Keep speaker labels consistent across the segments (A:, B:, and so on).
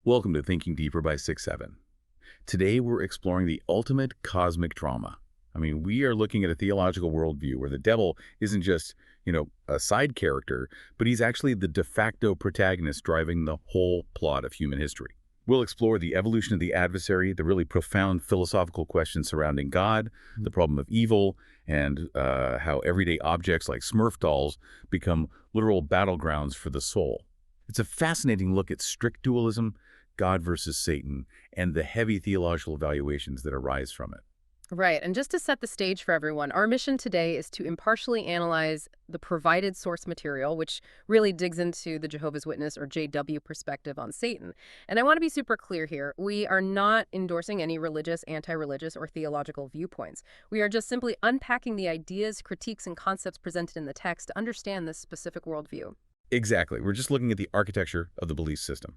A: Welcome to Thinking Deeper by 6-7. Today we're exploring the ultimate cosmic drama. We are looking at a theological worldview where the devil isn't just, a side character, but he's actually the de facto protagonist driving the whole plot of human history. We'll explore the evolution of the adversary, the really profound philosophical questions surrounding God, the problem of evil, and how everyday objects like Smurf dolls become literal battlegrounds for the soul. It's a fascinating look at strict dualism, God versus Satan, and the heavy theological evaluations that arise from it.
B: Right, and just to set the stage for everyone, our mission today is to impartially analyze the provided source material, which really digs into the Jehovah's Witness or JW perspective on Satan. And I want to be super clear here. We are not endorsing any religious, anti-religious, or theological viewpoints. We are just simply unpacking the ideas, critiques, and concepts presented in the text to understand this specific worldview.
A: Exactly. We're just looking at the architecture of the belief system.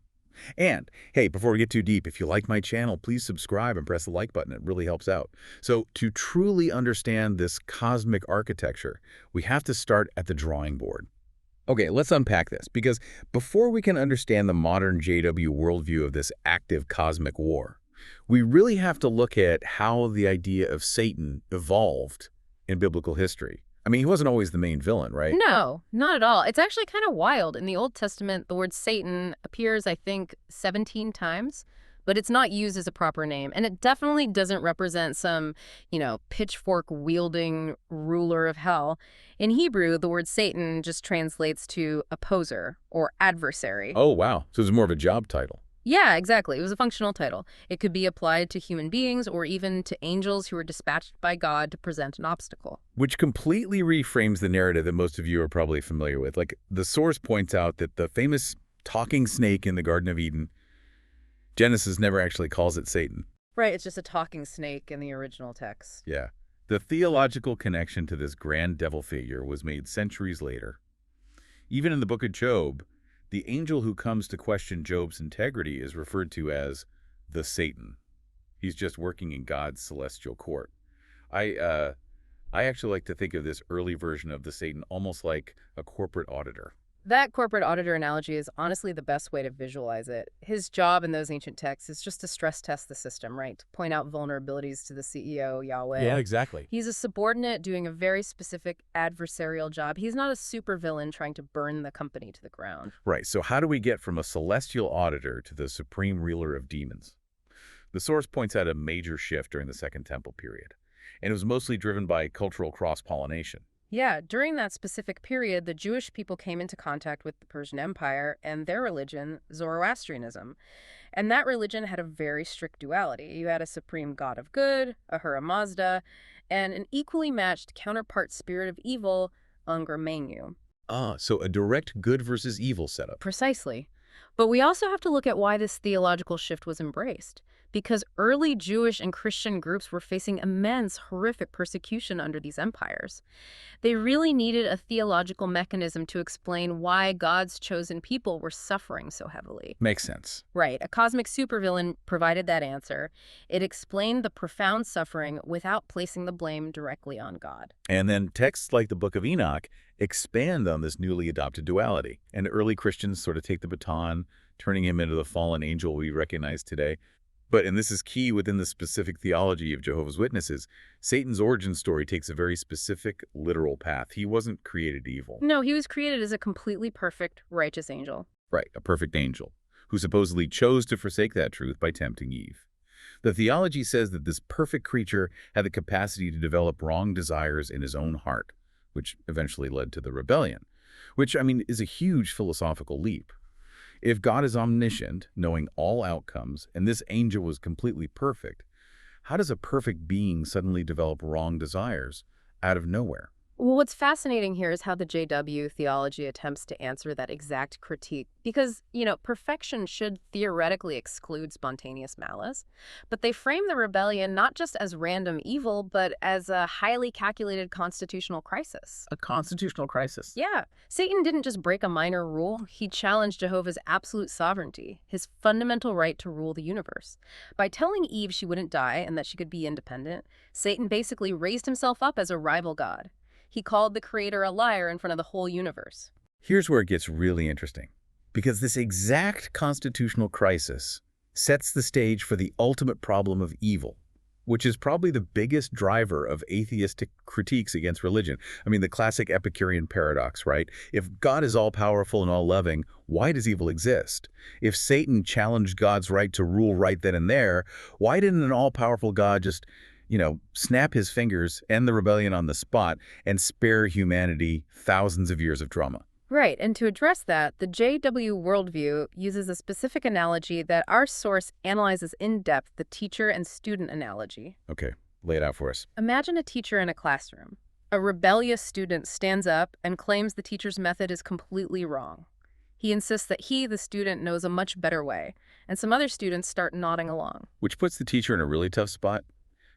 A: And, hey, before we get too deep, if you like my channel, please subscribe and press the like button. It really helps out. So, to truly understand this cosmic architecture, we have to start at the drawing board. Okay, let's unpack this, because before we can understand the modern JW worldview of this active cosmic war, we really have to look at how the idea of Satan evolved in biblical history. He wasn't always the main villain, right?
B: No, not at all. It's actually kind of wild. In the Old Testament, the word Satan appears, I think, 17 times, but it's not used as a proper name. And it definitely doesn't represent some, pitchfork-wielding ruler of hell. In Hebrew, the word Satan just translates to opposer or adversary.
A: Oh, wow. So it's more of a job title.
B: Yeah, exactly. It was a functional title. It could be applied to human beings or even to angels who were dispatched by God to present an obstacle.
A: Which completely reframes the narrative that most of you are probably familiar with. Like, the source points out that the famous talking snake in the Garden of Eden, Genesis never actually calls it Satan.
B: Right, it's just a talking snake in the original text.
A: Yeah. The theological connection to this grand devil figure was made centuries later. Even in the book of Job, the angel who comes to question Job's integrity is referred to as the Satan. He's just working in God's celestial court. I actually like to think of this early version of the Satan almost like a corporate auditor.
B: That corporate auditor analogy is honestly the best way to visualize it. His job in those ancient texts is just to stress test the system, right? To point out vulnerabilities to the CEO, Yahweh.
A: Yeah, exactly.
B: He's a subordinate doing a very specific adversarial job. He's not a supervillain trying to burn the company to the ground.
A: Right, so how do we get from a celestial auditor to the supreme ruler of demons? The source points out a major shift during the Second Temple period, and it was mostly driven by cultural cross-pollination.
B: Yeah, during that specific period, the Jewish people came into contact with the Persian Empire and their religion, Zoroastrianism. And that religion had a very strict duality. You had a supreme god of good, Ahura Mazda, and an equally matched counterpart spirit of evil, Ungar Mainyu.
A: Ah, so a direct good versus evil setup.
B: Precisely. But we also have to look at why this theological shift was embraced. Because early Jewish and Christian groups were facing immense, horrific persecution under these empires. They really needed a theological mechanism to explain why God's chosen people were suffering so heavily.
A: Makes sense.
B: Right. A cosmic supervillain provided that answer. It explained the profound suffering without placing the blame directly on God.
A: And then texts like the Book of Enoch expand on this newly adopted duality. And early Christians sort of take the baton, turning him into the fallen angel we recognize today. But, and this is key within the specific theology of Jehovah's Witnesses, Satan's origin story takes a very specific, literal path. He wasn't created evil.
B: No, he was created as a completely perfect, righteous angel.
A: Right, a perfect angel, who supposedly chose to forsake that truth by tempting Eve. The theology says that this perfect creature had the capacity to develop wrong desires in his own heart, which eventually led to the rebellion, which, is a huge philosophical leap. If God is omniscient, knowing all outcomes, and this angel was completely perfect, how does a perfect being suddenly develop wrong desires out of nowhere?
B: Well, what's fascinating here is how the JW theology attempts to answer that exact critique. Because, perfection should theoretically exclude spontaneous malice. But they frame the rebellion not just as random evil, but as a highly calculated constitutional crisis.
A: A constitutional crisis?
B: Yeah. Satan didn't just break a minor rule. He challenged Jehovah's absolute sovereignty, his fundamental right to rule the universe. By telling Eve she wouldn't die and that she could be independent, Satan basically raised himself up as a rival god. He called the creator a liar in front of the whole universe.
A: Here's where it gets really interesting. because this exact constitutional crisis sets the stage for the ultimate problem of evil, which is probably the biggest driver of atheistic critiques against religion. I mean, the classic Epicurean paradox, right? If God is all-powerful and all-loving, why does evil exist? If Satan challenged God's right to rule right then and there, why didn't an all-powerful God just, snap his fingers, end the rebellion on the spot, and spare humanity thousands of years of drama?
B: Right, and to address that, the JW worldview uses a specific analogy that our source analyzes in depth, the teacher and student analogy.
A: Okay, lay it out for us.
B: Imagine a teacher in a classroom. A rebellious student stands up and claims the teacher's method is completely wrong. He insists that he, the student, knows a much better way, and some other students start nodding along.
A: Which puts the teacher in a really tough spot,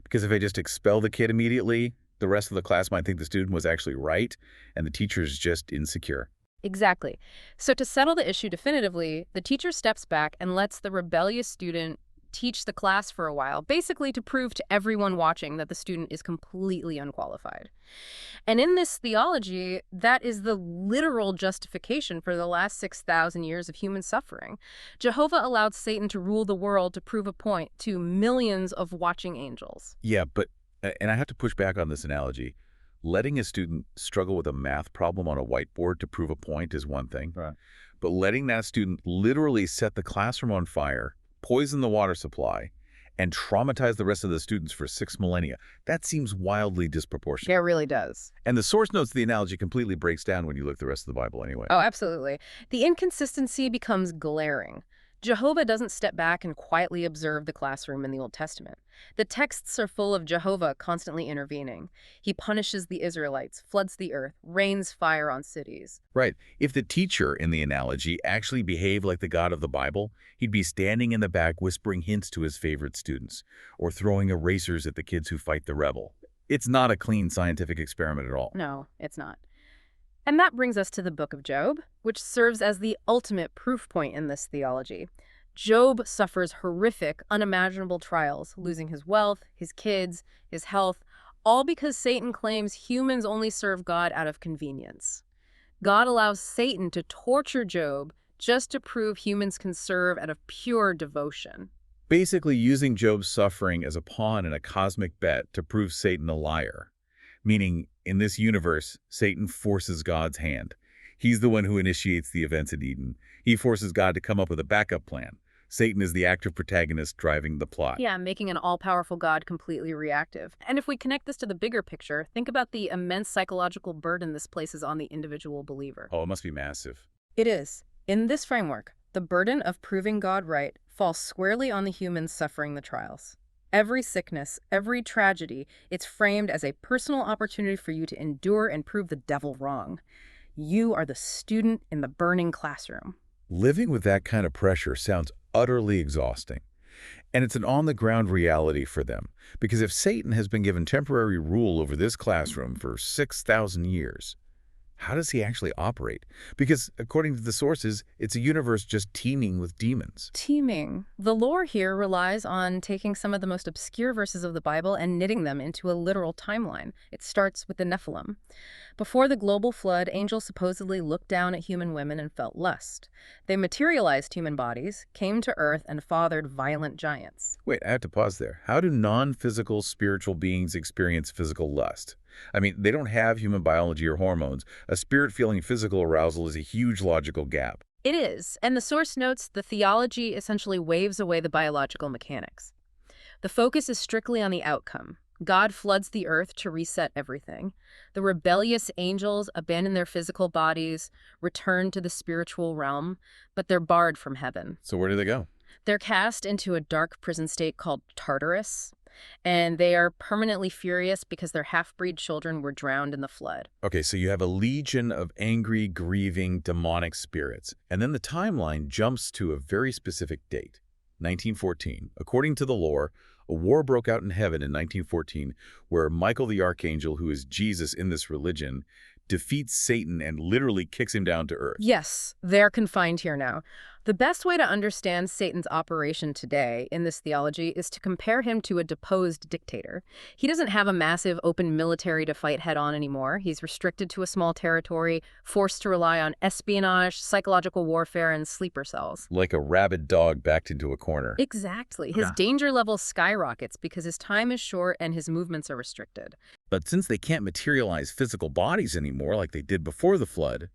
A: because if they just expel the kid immediately, the rest of the class might think the student was actually right, and the teacher's just insecure.
B: Exactly. So to settle the issue definitively, the teacher steps back and lets the rebellious student teach the class for a while, basically to prove to everyone watching that the student is completely unqualified. And in this theology, that is the literal justification for the last 6,000 years of human suffering. Jehovah allowed Satan to rule the world to prove a point to millions of watching angels.
A: Yeah, and I have to push back on this analogy. Letting a student struggle with a math problem on a whiteboard to prove a point is one thing.
C: Right.
A: But letting that student literally set the classroom on fire, poison the water supply, and traumatize the rest of the students for 6 millennia, that seems wildly disproportionate.
B: Yeah, it really does.
A: And the source notes the analogy completely breaks down when you look at the rest of the Bible anyway.
B: Oh, absolutely. The inconsistency becomes glaring. Jehovah doesn't step back and quietly observe the classroom in the Old Testament. The texts are full of Jehovah constantly intervening. He punishes the Israelites, floods the earth, rains fire on cities.
A: Right. If the teacher in the analogy actually behaved like the God of the Bible, he'd be standing in the back whispering hints to his favorite students, or throwing erasers at the kids who fight the rebel. It's not a clean scientific experiment at all.
B: No, it's not. And that brings us to the book of Job, which serves as the ultimate proof point in this theology. Job suffers horrific, unimaginable trials, losing his wealth, his kids, his health, all because Satan claims humans only serve God out of convenience. God allows Satan to torture Job just to prove humans can serve out of pure devotion.
A: Basically using Job's suffering as a pawn in a cosmic bet to prove Satan a liar. Meaning, in this universe, Satan forces God's hand. He's the one who initiates the events in Eden. He forces God to come up with a backup plan. Satan is the active protagonist driving the plot.
B: Yeah, making an all-powerful God completely reactive. And if we connect this to the bigger picture, think about the immense psychological burden this places on the individual believer.
A: Oh, it must be massive.
B: It is. In this framework, the burden of proving God right falls squarely on the humans suffering the trials. Every sickness, every tragedy, it's framed as a personal opportunity for you to endure and prove the devil wrong. You are the student in the burning classroom.
A: Living with that kind of pressure sounds utterly exhausting. And it's an on-the-ground reality for them, because if Satan has been given temporary rule over this classroom for 6,000 years, how does he actually operate? Because according to the sources, it's a universe just teeming with demons.
B: Teeming. The lore here relies on taking some of the most obscure verses of the Bible and knitting them into a literal timeline. It starts with the Nephilim. Before the global flood, angels supposedly looked down at human women and felt lust. They materialized human bodies, came to earth, and fathered violent giants.
A: Wait, I have to pause there. How do non-physical spiritual beings experience physical lust? I mean, they don't have human biology or hormones. A spirit feeling physical arousal is a huge logical gap.
B: It is, and the source notes the theology essentially waves away the biological mechanics. The focus is strictly on the outcome. God floods the earth to reset everything. The rebellious angels abandon their physical bodies, return to the spiritual realm, but they're barred from heaven.
A: So where do they go?
B: They're cast into a dark prison state called Tartarus, and they are permanently furious because their half-breed children were drowned in the flood.
A: Okay, so you have a legion of angry, grieving, demonic spirits. And then the timeline jumps to a very specific date, 1914. According to the lore, a war broke out in heaven in 1914 where Michael the Archangel, who is Jesus in this religion, defeats Satan and literally kicks him down to earth.
B: Yes, they're confined here now. The best way to understand Satan's operation today in this theology is to compare him to a deposed dictator. He doesn't have a massive open military to fight head-on anymore. He's restricted to a small territory, forced to rely on espionage, psychological warfare, and sleeper cells.
A: Like a rabid dog backed into a corner.
B: Exactly. His
A: Yeah.
B: danger level skyrockets because his time is short and his movements are restricted.
A: But since they can't materialize physical bodies anymore like they did before the flood,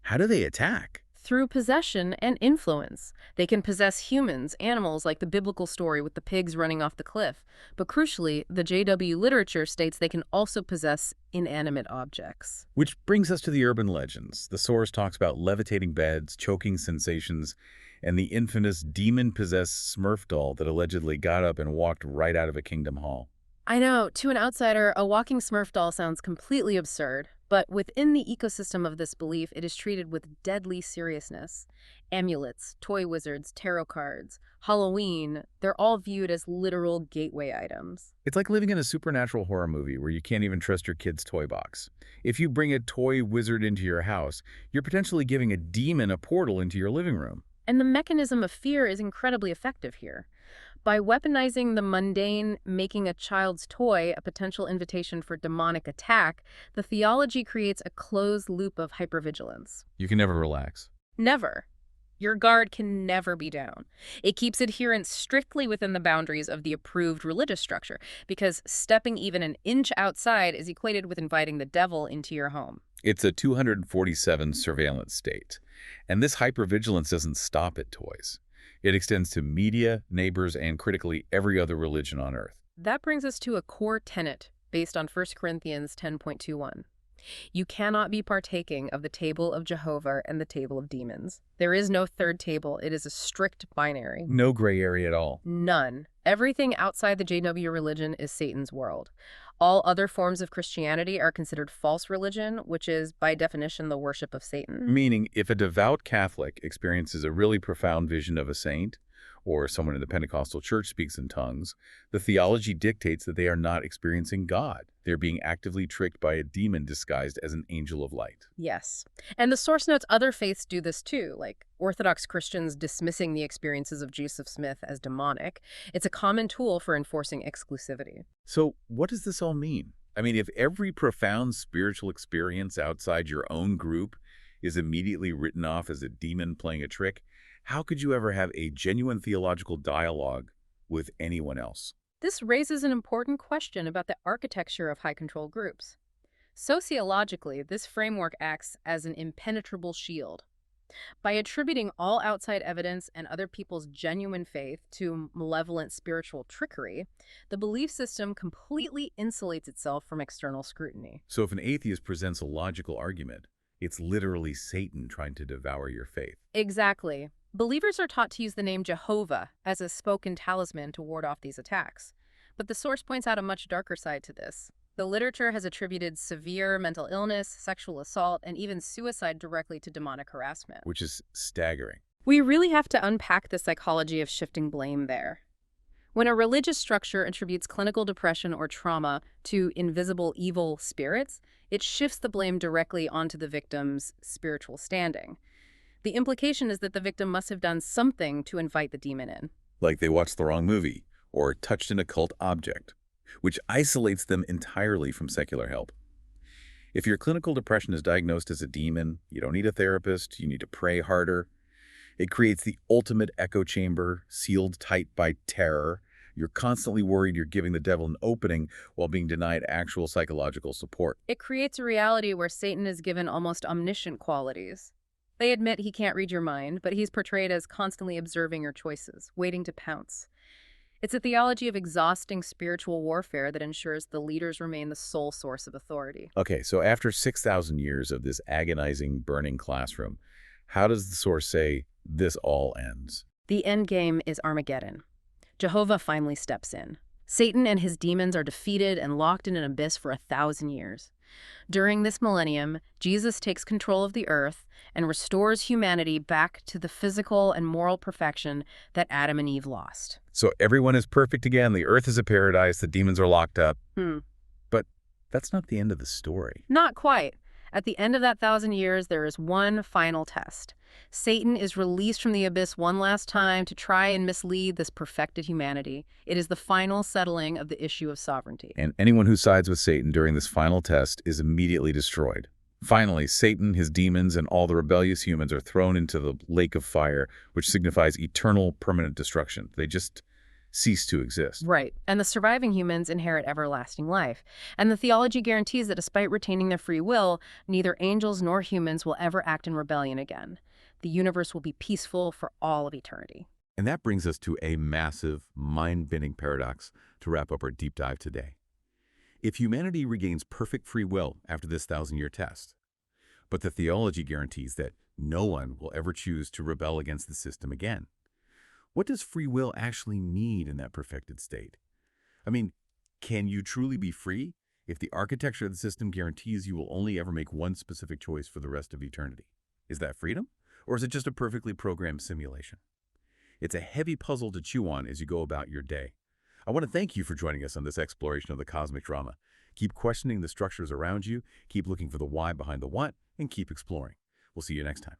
A: how do they attack?
B: Through possession and influence. They can possess humans, animals like the biblical story with the pigs running off the cliff. But crucially, the JW literature states they can also possess inanimate objects.
A: Which brings us to the urban legends. The source talks about levitating beds, choking sensations, and the infamous demon-possessed Smurf doll that allegedly got up and walked right out of a kingdom hall.
B: I know, to an outsider, a walking Smurf doll sounds completely absurd, but within the ecosystem of this belief, it is treated with deadly seriousness. Amulets, toy wizards, tarot cards, Halloween, they're all viewed as literal gateway items.
A: It's like living in a supernatural horror movie where you can't even trust your kid's toy box. If you bring a toy wizard into your house, you're potentially giving a demon a portal into your living room.
B: And the mechanism of fear is incredibly effective here. By weaponizing the mundane, making a child's toy a potential invitation for demonic attack, the theology creates a closed loop of hypervigilance.
A: You can never relax.
B: Never. Your guard can never be down. It keeps adherence strictly within the boundaries of the approved religious structure, because stepping even an inch outside is equated with inviting the devil into your home.
A: It's a 247 surveillance state. And this hypervigilance doesn't stop at toys. It extends to media, neighbors, and critically every other religion on earth.
B: That brings us to a core tenet based on 1 Corinthians 10.21. You cannot be partaking of the table of Jehovah and the table of demons. There is no third table. It is a strict binary.
A: No gray area at all.
B: None. Everything outside the JW religion is Satan's world. All other forms of Christianity are considered false religion, which is, by definition, the worship of Satan.
A: Meaning, if a devout Catholic experiences a really profound vision of a saint, or someone in the Pentecostal church speaks in tongues, the theology dictates that they are not experiencing God. They're being actively tricked by a demon disguised as an angel of light.
B: Yes. And the source notes other faiths do this too, like Orthodox Christians dismissing the experiences of Joseph Smith as demonic. It's a common tool for enforcing exclusivity.
A: So what does this all mean? I mean, if every profound spiritual experience outside your own group is immediately written off as a demon playing a trick, how could you ever have a genuine theological dialogue with anyone else?
B: This raises an important question about the architecture of high-control groups. Sociologically, this framework acts as an impenetrable shield. By attributing all outside evidence and other people's genuine faith to malevolent spiritual trickery, the belief system completely insulates itself from external scrutiny.
A: So if an atheist presents a logical argument, it's literally Satan trying to devour your faith.
B: Exactly. Believers are taught to use the name Jehovah as a spoken talisman to ward off these attacks. But the source points out a much darker side to this. The literature has attributed severe mental illness, sexual assault, and even suicide directly to demonic harassment.
A: Which is staggering.
B: We really have to unpack the psychology of shifting blame there. When a religious structure attributes clinical depression or trauma to invisible evil spirits, it shifts the blame directly onto the victim's spiritual standing. The implication is that the victim must have done something to invite the demon in.
A: Like they watched the wrong movie or touched an occult object, which isolates them entirely from secular help. If your clinical depression is diagnosed as a demon, you don't need a therapist, you need to pray harder. It creates the ultimate echo chamber, sealed tight by terror. You're constantly worried you're giving the devil an opening while being denied actual psychological support.
B: It creates a reality where Satan is given almost omniscient qualities. They admit he can't read your mind, but he's portrayed as constantly observing your choices, waiting to pounce. It's a theology of exhausting spiritual warfare that ensures the leaders remain the sole source of authority.
A: Okay, so after 6,000 years of this agonizing, burning classroom, how does the source say this all ends?
B: The end game is Armageddon. Jehovah finally steps in. Satan and his demons are defeated and locked in an abyss for 1,000 years. During this millennium, Jesus takes control of the earth and restores humanity back to the physical and moral perfection that Adam and Eve lost.
A: So everyone is perfect again, the earth is a paradise, the demons are locked up. But that's not the end of the story.
B: Not quite. At the end of that 1,000 years, there is one final test. Satan is released from the abyss one last time to try and mislead this perfected humanity. It is the final settling of the issue of sovereignty.
A: And anyone who sides with Satan during this final test is immediately destroyed. Finally, Satan, his demons, and all the rebellious humans are thrown into the lake of fire, which signifies eternal, permanent destruction. They just cease to exist.
B: Right. And the surviving humans inherit everlasting life. And the theology guarantees that despite retaining their free will, neither angels nor humans will ever act in rebellion again. The universe will be peaceful for all of eternity.
A: And that brings us to a massive, mind-bending paradox to wrap up our deep dive today. If humanity regains perfect free will after this 1,000-year test, but the theology guarantees that no one will ever choose to rebel against the system again, what does free will actually mean in that perfected state? I mean, can you truly be free if the architecture of the system guarantees you will only ever make one specific choice for the rest of eternity? Is that freedom? Or is it just a perfectly programmed simulation? It's a heavy puzzle to chew on as you go about your day. I want to thank you for joining us on this exploration of the cosmic drama. Keep questioning the structures around you, keep looking for the why behind the what, and keep exploring. We'll see you next time.